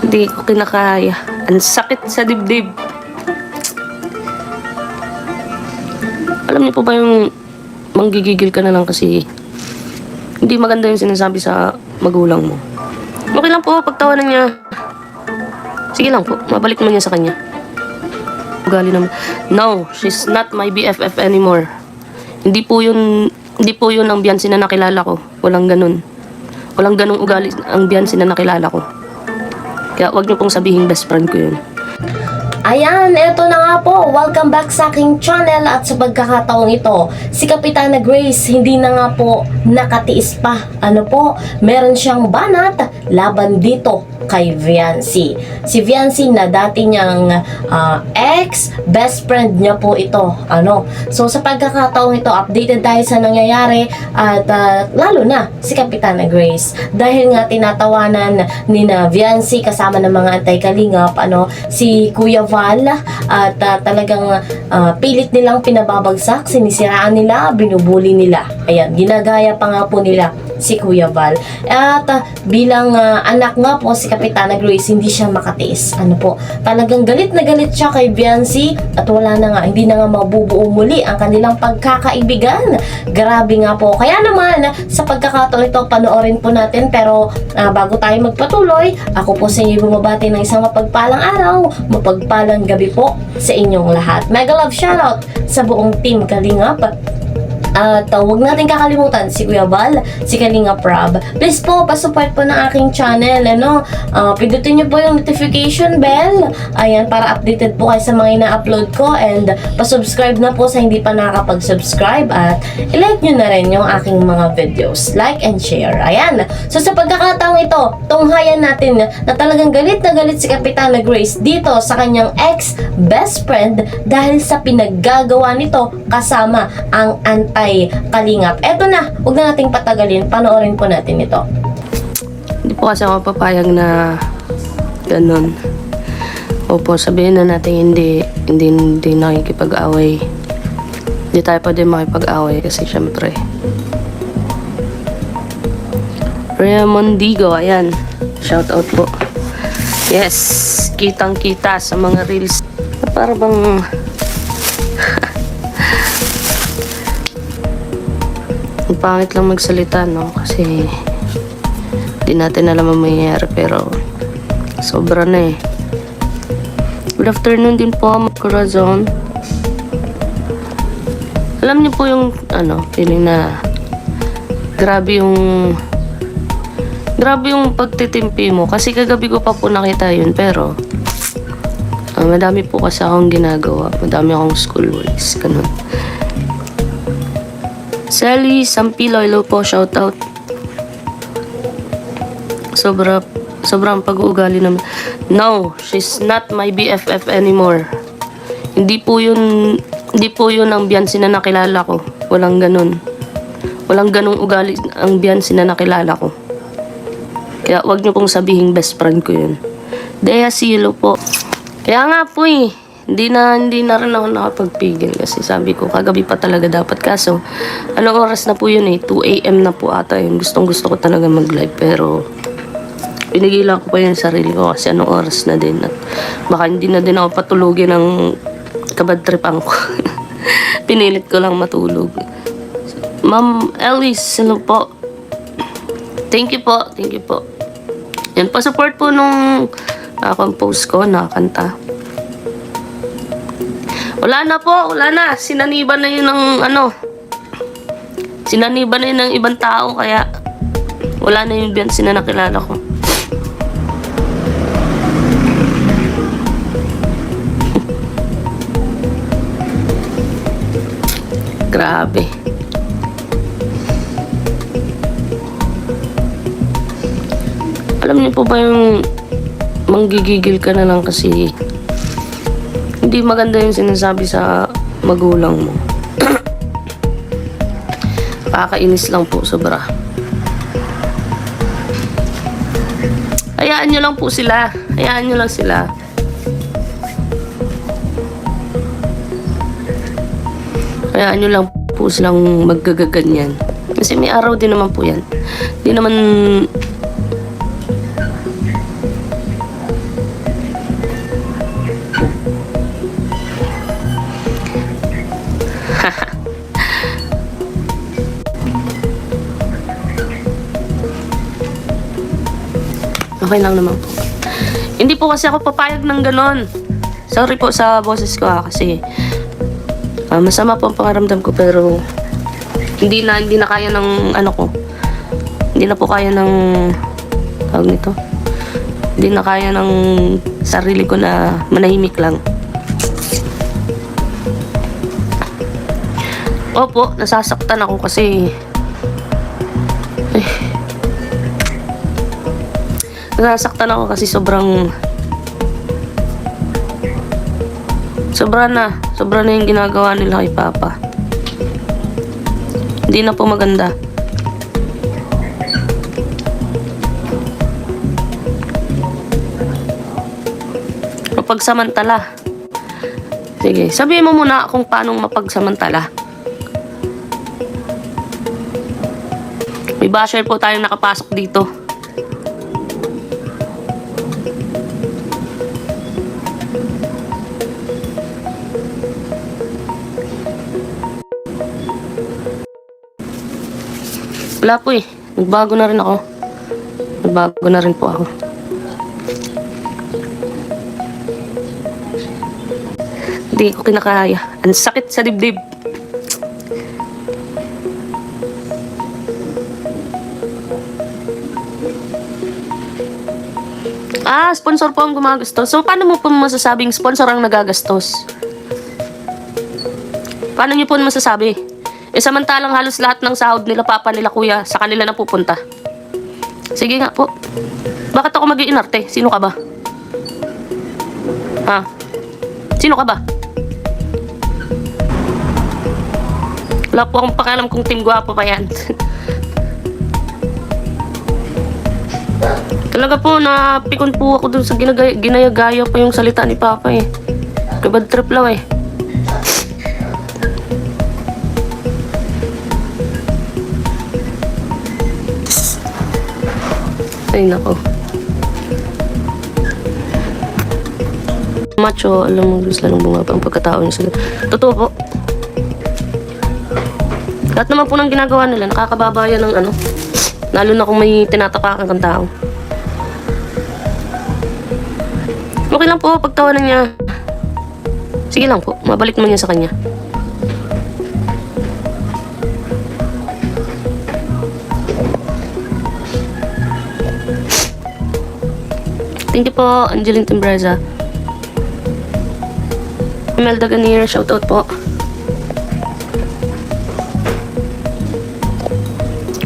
Hindi ko kinakaya. Ang sakit sa dibdib. Alam niyo po ba yung manggigigil ka na lang kasi hindi maganda yung sinasabi sa magulang mo. Okay lang po, pagtawanan niya. Sige lang po, mabalik mo niya sa kanya. Ugali naman. No, she's not my BFF anymore. Hindi po yun ang Biancy na nakilala ko. Walang ganun. Walang ganung ugali ang Biancy na nakilala ko. Kaya wag niyo pong sabihin best friend ko yun. Ayan, eto na nga po. Welcome back sa aking channel at sa pagkakataong ito, si Kapitana Grace hindi na nga po nakatiis pa. Ano po, meron siyang banat laban dito kay Viancy. Si Viancy na dati niyang ex-best friend niya po ito. So sa pagkakataong ito, updated tayo sa nangyayari at lalo na si Kapitana Grace. Dahil nga tinatawanan ni na Viancy kasama ng mga antay-kalingap, si Kuya Val at talagang pilit nilang pinababagsak, sinisiraan nila, binubuli nila. Ayan, ginagaya pa nga po nila si Kuya Val. At bilang anak nga po si Kapitana Grace, hindi siya makatiis. Talagang galit na galit siya kay Viancy at wala na nga, hindi na nga mabubuo muli ang kanilang pagkakaibigan. Grabe nga po. Kaya naman, sa pagkakataon ito, panoorin po natin. Pero bago tayo magpatuloy, ako po sa inyo bumabati ng isang mapagpalang araw, mapagpalang gabi po sa inyong lahat. Mega love shoutout sa buong team Kalingap. At huwag natin kakalimutan si Kuya Val, si Kalingap Rob. Please po, pasupport po ng aking channel. Pindutin niyo po yung notification bell. Ayan, para updated po kayo sa mga ina-upload ko. And pasubscribe na po sa hindi pa nakakapag-subscribe. At ilike nyo na rin yung aking mga videos. Like and share. Ayan. So sa pagkakataong ito, tunghayan natin na talagang galit na galit si Kapitana Grace dito sa kanyang ex-best friend dahil sa pinaggagawa nito kasama ang Kalingap. Eto na, huwag na nating patagalin. Panoorin po natin ito. Hindi po kasi ako papayag na ganun. Opo, sabihin na natin hindi nakikipag-away. Hindi tayo pwede makipag-away kasi syempre. Rhea Mondigo, ayan. Shout out po. Yes, kitang-kita sa mga reels. Para bang ang pangit lang magsalita, no? Kasi di natin alam ang mangyayari, pero sobra na eh. Good afternoon din po, mga Corazon. Alam niyo po yung feeling na grabe yung pagtitimpi mo. Kasi kagabi ko pa po nakita yun, pero madami po kasi akong ginagawa. Madami akong school works, ganun. Sally Sampilo, hello po, shoutout. Sobrang pag-uugali naman. No, she's not my BFF anymore. Hindi po yun ang Biancy na nakilala ko. Walang ganun. Walang ganung ugali ang Biancy na nakilala ko. Kaya wag niyo pong sabihin best friend ko yun. Dea Silo po. Kaya nga po hindi na rin ako nakapagpigil kasi sabi ko kagabi pa talaga dapat, kaso anong oras na po yun 2 AM na po ata yun. Gusto ko talaga mag-live, pero pinigilan ko pa yung sarili ko kasi anong oras na din at baka hindi na din ako patulugin ng kabadtripan ko. Pinilit ko lang matulog. Ma'am Elise, hello po. Thank you po. Yan, pa-support po nung post ko na kanta. Wala na. Sinaniban na yun Sinaniban na yun ng ibang tao, kaya wala na yung Biancy na nakilala ko. Grabe. Alam niyo po ba yung manggigigil ka na lang kasi hindi maganda yung sinasabi sa magulang mo. Kakainis lang po, sobra. Hayaan nyo lang po sila. Hayaan nyo lang sila. Hayaan nyo lang po silang maggagaganyan. Kasi may araw din naman po yan. Hindi naman Okay lang naman po. Hindi po kasi ako papayag ng ganon. Sorry po sa boses ko kasi masama po ang pangaramdam ko pero hindi na kaya ng ano ko. Hindi na po kaya ng tawag nito. Hindi na kaya ng sarili ko na manahimik lang. Opo, nasasaktan ako kasi nasasaktan ako kasi sobra na yung ginagawa nila kay Papa. Hindi na po maganda. Mapagsamantala. Sige, sabihin mo muna kung paano mapagsamantala. May basher po tayong nakapasok dito. Wala po eh. Nagbago na rin ako. Nagbago na rin po ako. Hindi ko kinakaya. Ang sakit sa dibdib. Sponsor po ang gumagastos. So, paano mo po masasabing sponsor ang nagagastos? Paano niyo po masasabi? Samantalang halos lahat ng sahod nila papa nila kuya sa kanila na pupunta. Sige nga po. Bakit ako mag-iinarte? Sino ka ba? Ha? Sino ka ba? Wala po akong pakialam kung team guwapo pa yan. Talaga po, napikon po ako dun sa ginayagaya pa yung salita ni Papa eh. Kabad trip lang eh. Ay nako. Macho, alam mo, gusto lang bumaba ang pagkatao niya. Totoo po. Lahat naman po ng ginagawa nila, nakakababayan ng ano. Lalo na kung may tinatapakan kang tao. Okay lang po, pagtawanan niya. Sige lang po, mabalik naman niya sa kanya. Thank you po, Angeline Timbreza. Imelda Ganir, shoutout po.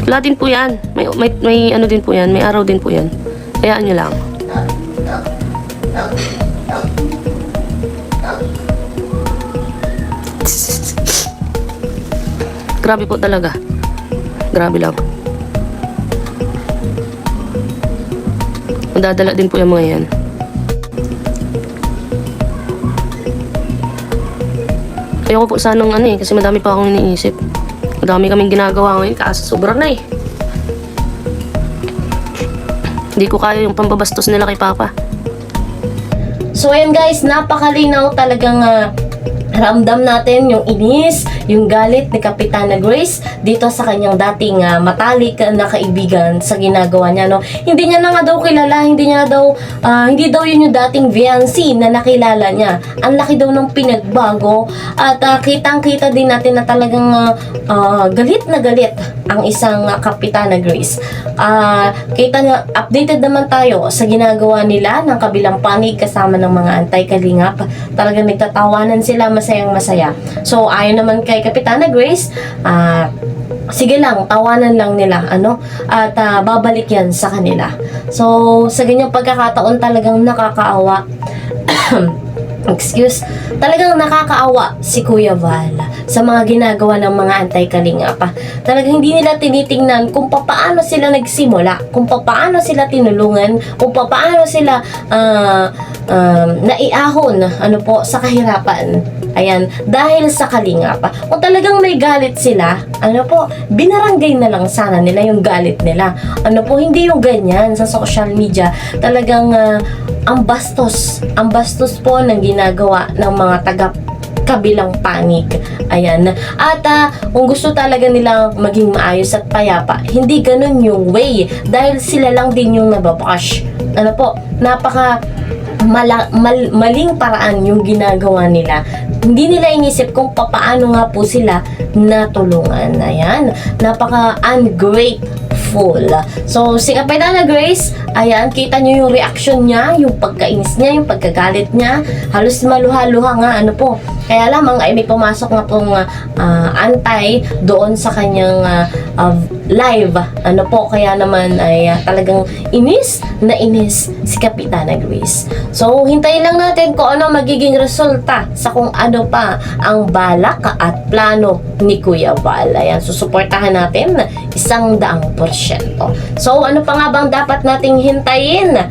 Wala din po yan. May ano din po yan. May araw din po yan. Hayaan nyo lang. Grabe po talaga. Grabe lang. Madadala din po yung mga yan. Ayoko po sanang ano eh, kasi madami pa akong iniisip. Madami kaming ginagawa ngayon, kaso sobrang na eh. Hindi ko kaya yung pambabastos nila kay Papa. So ayan guys, napakalinaw talagang ramdam natin yung inis, yung galit ni Kapitana Grace dito sa kanyang dating matalik na kaibigan sa ginagawa niya, no. Hindi niya na nga daw kilala, hindi daw yun yung dating Viancy na nakilala niya. Ang laki daw ng pinagbago at kitang-kita din natin na talagang galit na galit ang isang Kapitana Grace. Kita nga, updated naman tayo sa ginagawa nila ng kabilang panig kasama ng mga antay-kalingap. Talagang nagtatawanan sila, masayang masaya. So ayon naman kay Kapitana Grace, sige lang, tawanan lang nila, ano, at babalik yan sa kanila. So sa ganyang pagkakataon talagang nakakaawa. Talagang nakakaawa si Kuya Val sa mga ginagawa ng mga antay-kalingap. Talagang hindi nila tinitingnan kung paano sila nagsimula, kung paano sila tinulungan, kung paano sila naiahon sa kahirapan. Ayan, dahil sa kalingap. Kung talagang may galit sila, binaranggay na lang sana nila yung galit nila. Hindi yung ganyan sa social media. Talagang ang bastos po ng ginagawa ng mga kabilang panig. Ayan. At kung gusto talaga nilang maging maayos at payapa, hindi ganun yung way. Dahil sila lang din yung nababash. maling paraan yung ginagawa nila. Hindi nila inisip kung papaano nga po sila natulungan. Ayan, napaka-ungrateful. So, si Kapitana Grace, ayan, kita nyo yung reaction niya, yung pagkainis niya, yung pagkagalit niya, halos maluha-luha nga, kaya lamang ay may pumasok nga pong antay doon sa kanyang live. Kaya naman ay talagang inis si Kapitana Grace. So, hintayin lang natin kung ano magiging resulta sa kung ano pa ang balak at plano ni Kuya Val. Ayan, susuportahan natin 100%. So, ano pa nga bang dapat nating hintayin?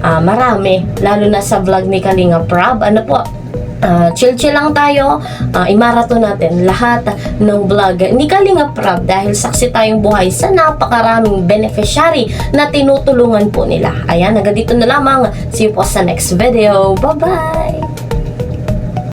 Marami, lalo na sa vlog ni Kalinga Prab. Chill-chill lang tayo, i-marathon natin lahat ng vlog ni Kalinga Prab dahil saksi tayong buhay sa napakaraming beneficiary na tinutulungan po nila. Ayan, hanggang dito na lamang. See you po sa next video. Bye-bye!